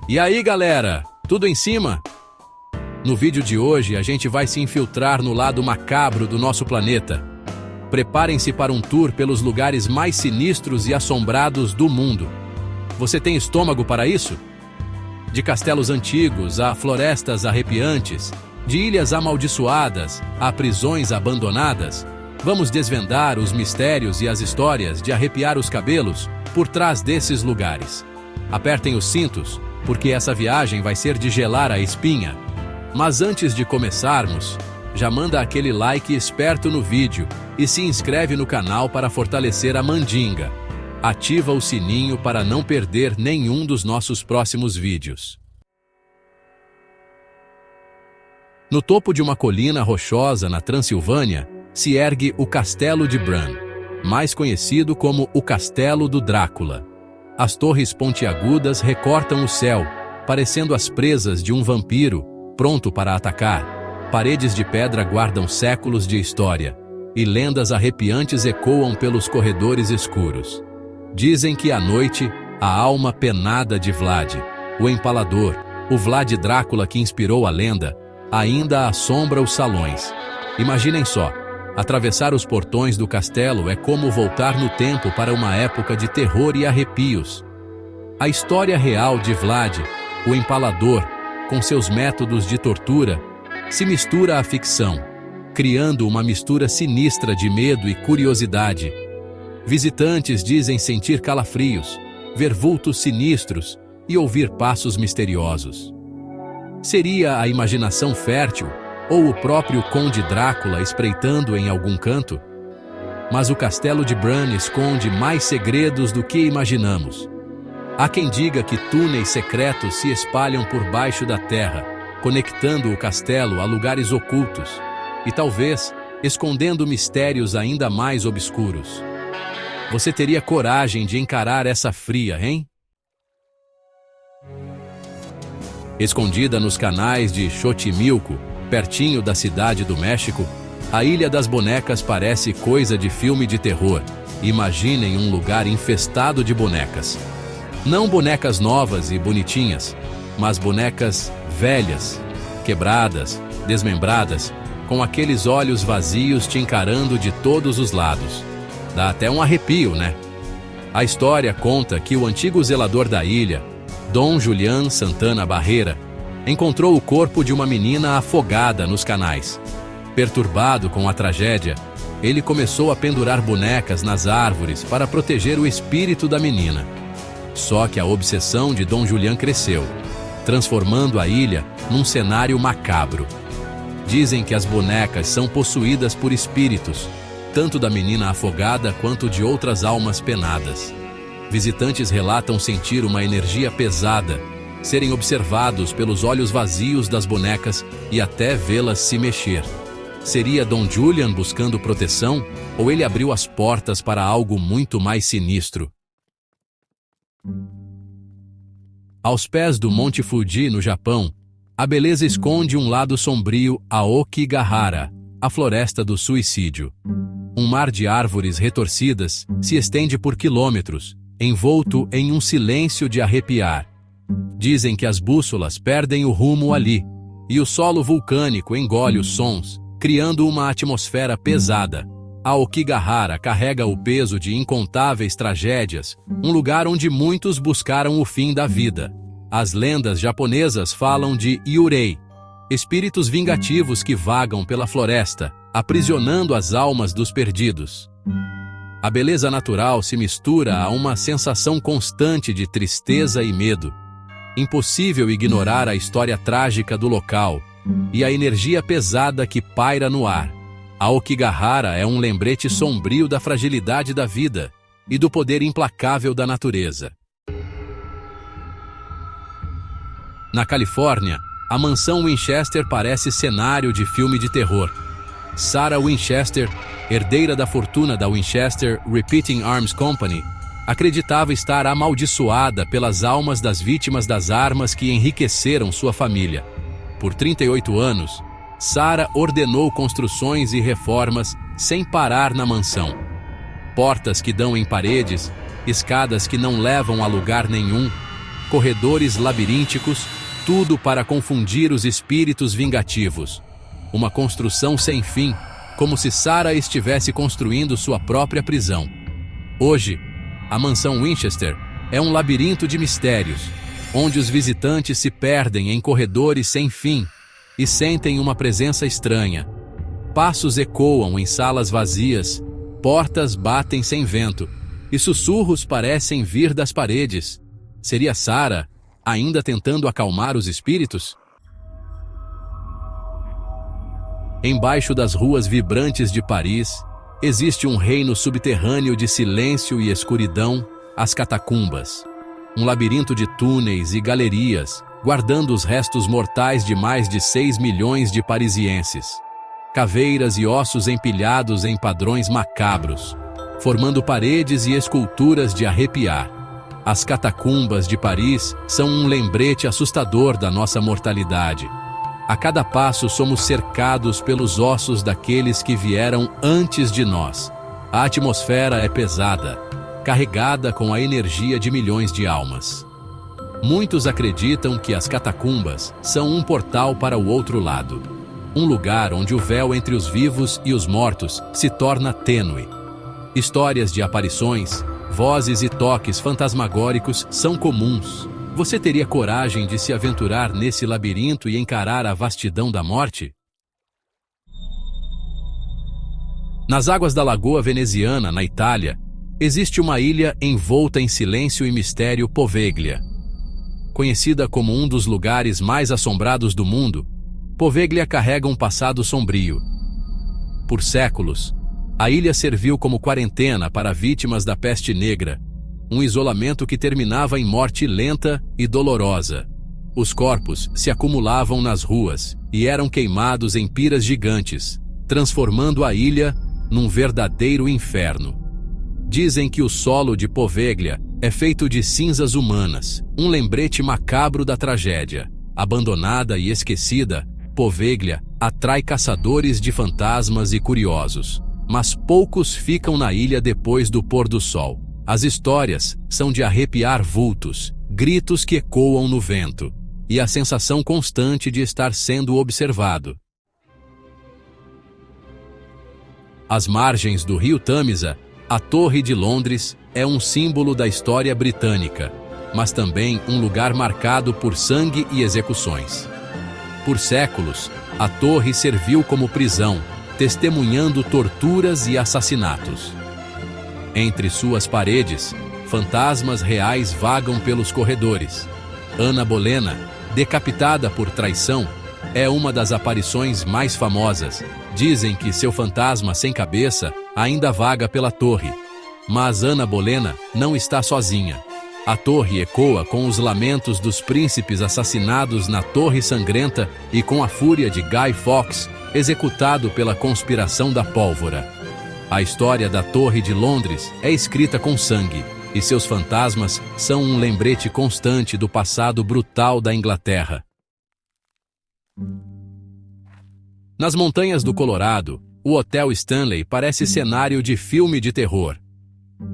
E aí, galera? Tudo em cima? No vídeo de hoje, a gente vai se infiltrar no lado macabro do nosso planeta. Preparem-se para um tour pelos lugares mais sinistros e assombrados do mundo. Você tem estômago para isso? De castelos antigos a florestas arrepiantes, de ilhas amaldiçoadas a prisões abandonadas, vamos desvendar os mistérios e as histórias de arrepiar os cabelos por trás desses lugares. Apertem os cintos, porque essa viagem vai ser de gelar a espinha. Mas antes de começarmos, já manda aquele like esperto no vídeo e se inscreve no canal para fortalecer a mandinga. Ativa o sininho para não perder nenhum dos nossos próximos vídeos. No topo de uma colina rochosa na Transilvânia, se ergue o Castelo de Bran, mais conhecido como o Castelo do Drácula. As torres pontiagudas recortam o céu, parecendo as presas de um vampiro, pronto para atacar. Paredes de pedra guardam séculos de história, e lendas arrepiantes ecoam pelos corredores escuros. Dizem que à noite, a alma penada de Vlad, o Empalador, o Vlad Drácula que inspirou a lenda, ainda assombra os salões. Imaginem só, atravessar os portões do castelo é como voltar no tempo para uma época de terror e arrepios. A história real de Vlad, o Empalador, com seus métodos de tortura, se mistura à ficção, criando uma mistura sinistra de medo e curiosidade. Visitantes dizem sentir calafrios, ver vultos sinistros e ouvir passos misteriosos. Seria a imaginação fértil ou o próprio Conde Drácula espreitando em algum canto? Mas o Castelo de Bran esconde mais segredos do que imaginamos. Há quem diga que túneis secretos se espalham por baixo da terra, conectando o castelo a lugares ocultos e talvez escondendo mistérios ainda mais obscuros. Você teria coragem de encarar essa fria, hein? Escondida nos canais de Xochimilco, pertinho da cidade do México, a Ilha das Bonecas parece coisa de filme de terror. Imaginem um lugar infestado de bonecas. Não bonecas novas e bonitinhas, mas bonecas velhas, quebradas, desmembradas, com aqueles olhos vazios te encarando de todos os lados. Dá até um arrepio, né? A história conta que o antigo zelador da ilha, Dom Julián Santana Barreira, encontrou o corpo de uma menina afogada nos canais. Perturbado com a tragédia, ele começou a pendurar bonecas nas árvores para proteger o espírito da menina. Só que a obsessão de Dom Julián cresceu, transformando a ilha num cenário macabro. Dizem que as bonecas são possuídas por espíritos, tanto da menina afogada quanto de outras almas penadas. Visitantes relatam sentir uma energia pesada, serem observados pelos olhos vazios das bonecas e até vê-las se mexer. Seria Dom Julián buscando proteção ou ele abriu as portas para algo muito mais sinistro? Aos pés do Monte Fuji, no Japão, a beleza esconde um lado sombrio, a Aokigahara, a floresta do suicídio. Um mar de árvores retorcidas se estende por quilômetros, envolto em um silêncio de arrepiar. Dizem que as bússolas perdem o rumo ali, e o solo vulcânico engole os sons, criando uma atmosfera pesada. A Aokigahara carrega o peso de incontáveis tragédias, um lugar onde muitos buscaram o fim da vida. As lendas japonesas falam de Yurei, espíritos vingativos que vagam pela floresta, aprisionando as almas dos perdidos. A beleza natural se mistura a uma sensação constante de tristeza e medo. Impossível ignorar a história trágica do local e a energia pesada que paira no ar. A Aokigahara é um lembrete sombrio da fragilidade da vida e do poder implacável da natureza. Na Califórnia, a mansão Winchester parece cenário de filme de terror. Sarah Winchester, herdeira da fortuna da Winchester Repeating Arms Company, acreditava estar amaldiçoada pelas almas das vítimas das armas que enriqueceram sua família. Por 38 anos, Sarah ordenou construções e reformas sem parar na mansão. Portas que dão em paredes, escadas que não levam a lugar nenhum, corredores labirínticos, tudo para confundir os espíritos vingativos. Uma construção sem fim, como se Sarah estivesse construindo sua própria prisão. Hoje, a mansão Winchester é um labirinto de mistérios, onde os visitantes se perdem em corredores sem fim e sentem uma presença estranha. Passos ecoam em salas vazias, portas batem sem vento, e sussurros parecem vir das paredes. Seria Sarah ainda tentando acalmar os espíritos? Embaixo das ruas vibrantes de Paris, existe um reino subterrâneo de silêncio e escuridão, as catacumbas. Um labirinto de túneis e galerias, guardando os restos mortais de mais de 6 milhões de parisienses. Caveiras e ossos empilhados em padrões macabros, formando paredes e esculturas de arrepiar. As catacumbas de Paris são um lembrete assustador da nossa mortalidade. A cada passo somos cercados pelos ossos daqueles que vieram antes de nós. A atmosfera é pesada, carregada com a energia de milhões de almas. Muitos acreditam que as catacumbas são um portal para o outro lado. Um lugar onde o véu entre os vivos e os mortos se torna tênue. Histórias de aparições, vozes e toques fantasmagóricos são comuns. Você teria coragem de se aventurar nesse labirinto e encarar a vastidão da morte? Nas águas da Lagoa Veneziana, na Itália, existe uma ilha envolta em silêncio e mistério, Poveglia. Conhecida como um dos lugares mais assombrados do mundo, Poveglia carrega um passado sombrio. Por séculos, a ilha serviu como quarentena para vítimas da peste negra, um isolamento que terminava em morte lenta e dolorosa. Os corpos se acumulavam nas ruas e eram queimados em piras gigantes, transformando a ilha num verdadeiro inferno. Dizem que o solo de Poveglia é feito de cinzas humanas, um lembrete macabro da tragédia. Abandonada e esquecida, Poveglia atrai caçadores de fantasmas e curiosos, mas poucos ficam na ilha depois do pôr do sol. As histórias são de arrepiar vultos, gritos que ecoam no vento, e a sensação constante de estar sendo observado. Às margens do rio Tâmisa, a Torre de Londres é um símbolo da história britânica, mas também um lugar marcado por sangue e execuções. Por séculos, a torre serviu como prisão, testemunhando torturas e assassinatos. Entre suas paredes, fantasmas reais vagam pelos corredores. Anna Bolena, decapitada por traição, é uma das aparições mais famosas. Dizem que seu fantasma sem cabeça ainda vaga pela torre. Mas Anna Bolena não está sozinha. A torre ecoa com os lamentos dos príncipes assassinados na Torre Sangrenta e com a fúria de Guy Fawkes, executado pela conspiração da pólvora. A história da Torre de Londres é escrita com sangue, e seus fantasmas são um lembrete constante do passado brutal da Inglaterra. Nas montanhas do Colorado, o Hotel Stanley parece cenário de filme de terror.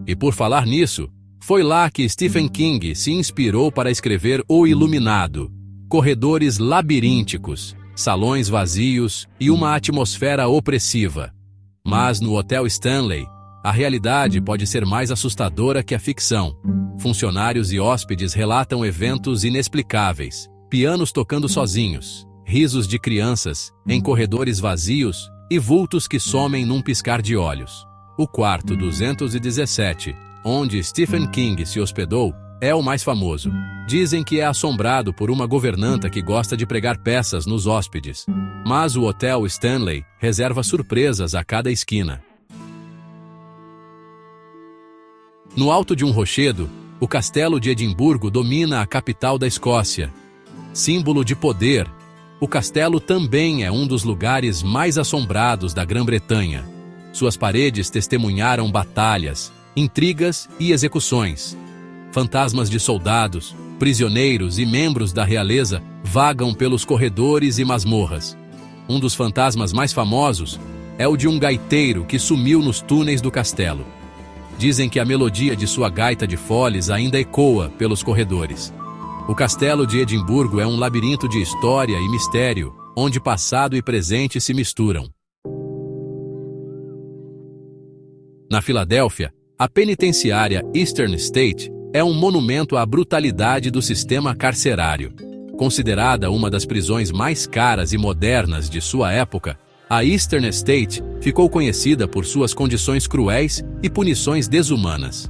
E por falar nisso, foi lá que Stephen King se inspirou para escrever O Iluminado. Corredores labirínticos, salões vazios e uma atmosfera opressiva. Mas no Hotel Stanley, a realidade pode ser mais assustadora que a ficção. Funcionários e hóspedes relatam eventos inexplicáveis, pianos tocando sozinhos, risos de crianças em corredores vazios e vultos que somem num piscar de olhos. O quarto 217, onde Stephen King se hospedou, é o mais famoso. Dizem que é assombrado por uma governanta que gosta de pregar peças nos hóspedes. Mas o Hotel Stanley reserva surpresas a cada esquina. No alto de um rochedo, o Castelo de Edimburgo domina a capital da Escócia. Símbolo de poder, o castelo também é um dos lugares mais assombrados da Grã-Bretanha. Suas paredes testemunharam batalhas, intrigas e execuções. Fantasmas de soldados, prisioneiros e membros da realeza vagam pelos corredores e masmorras. Um dos fantasmas mais famosos é o de um gaiteiro que sumiu nos túneis do castelo. Dizem que a melodia de sua gaita de foles ainda ecoa pelos corredores. O Castelo de Edimburgo é um labirinto de história e mistério, onde passado e presente se misturam. Na Filadélfia, a penitenciária Eastern State é um monumento à brutalidade do sistema carcerário. Considerada uma das prisões mais caras e modernas de sua época, a Eastern State ficou conhecida por suas condições cruéis e punições desumanas.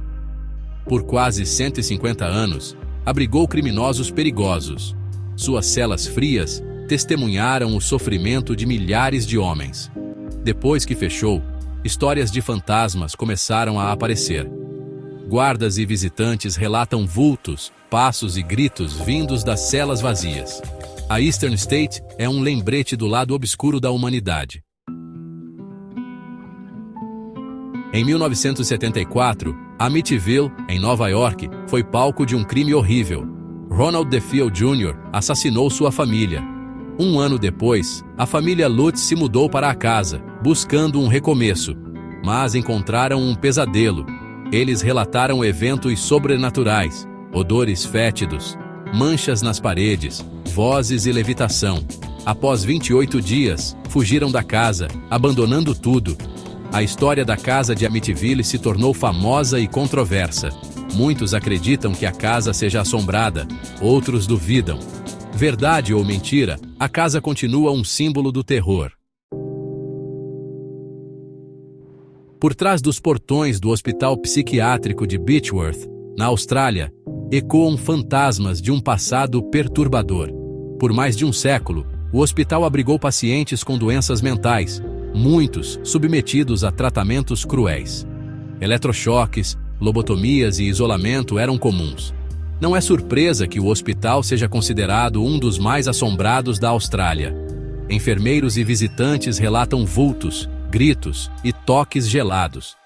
Por quase 150 anos, abrigou criminosos perigosos. Suas celas frias testemunharam o sofrimento de milhares de homens. Depois que fechou, histórias de fantasmas começaram a aparecer. Guardas e visitantes relatam vultos, passos e gritos vindos das celas vazias. A Eastern State é um lembrete do lado obscuro da humanidade. Em 1974, Amityville, em Nova York, foi palco de um crime horrível. Ronald DeFeo Jr. assassinou sua família. Um ano depois, a família Lutz se mudou para a casa, buscando um recomeço, mas encontraram um pesadelo. Eles relataram eventos sobrenaturais, odores fétidos, manchas nas paredes, vozes e levitação. Após 28 dias, fugiram da casa, abandonando tudo. A história da casa de Amityville se tornou famosa e controversa. Muitos acreditam que a casa seja assombrada, outros duvidam. Verdade ou mentira, a casa continua um símbolo do terror. Por trás dos portões do Hospital Psiquiátrico de Beechworth, na Austrália, ecoam fantasmas de um passado perturbador. Por mais de um século, o hospital abrigou pacientes com doenças mentais, muitos submetidos a tratamentos cruéis. Eletrochoques, lobotomias e isolamento eram comuns. Não é surpresa que o hospital seja considerado um dos mais assombrados da Austrália. Enfermeiros e visitantes relatam vultos, gritos e toques gelados.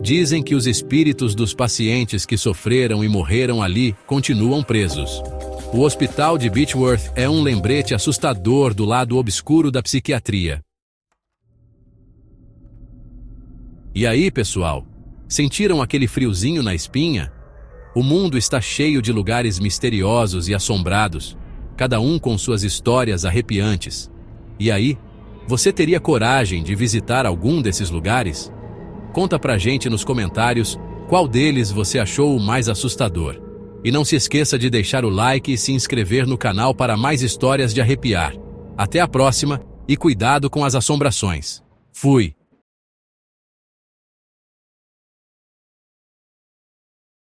Dizem que os espíritos dos pacientes que sofreram e morreram ali continuam presos. O Hospital de Beechworth é um lembrete assustador do lado obscuro da psiquiatria. E aí, pessoal? Sentiram aquele friozinho na espinha? O mundo está cheio de lugares misteriosos e assombrados, cada um com suas histórias arrepiantes. E aí, você teria coragem de visitar algum desses lugares? Conta pra gente nos comentários qual deles você achou o mais assustador. E não se esqueça de deixar o like e se inscrever no canal para mais histórias de arrepiar. Até a próxima e cuidado com as assombrações. Fui!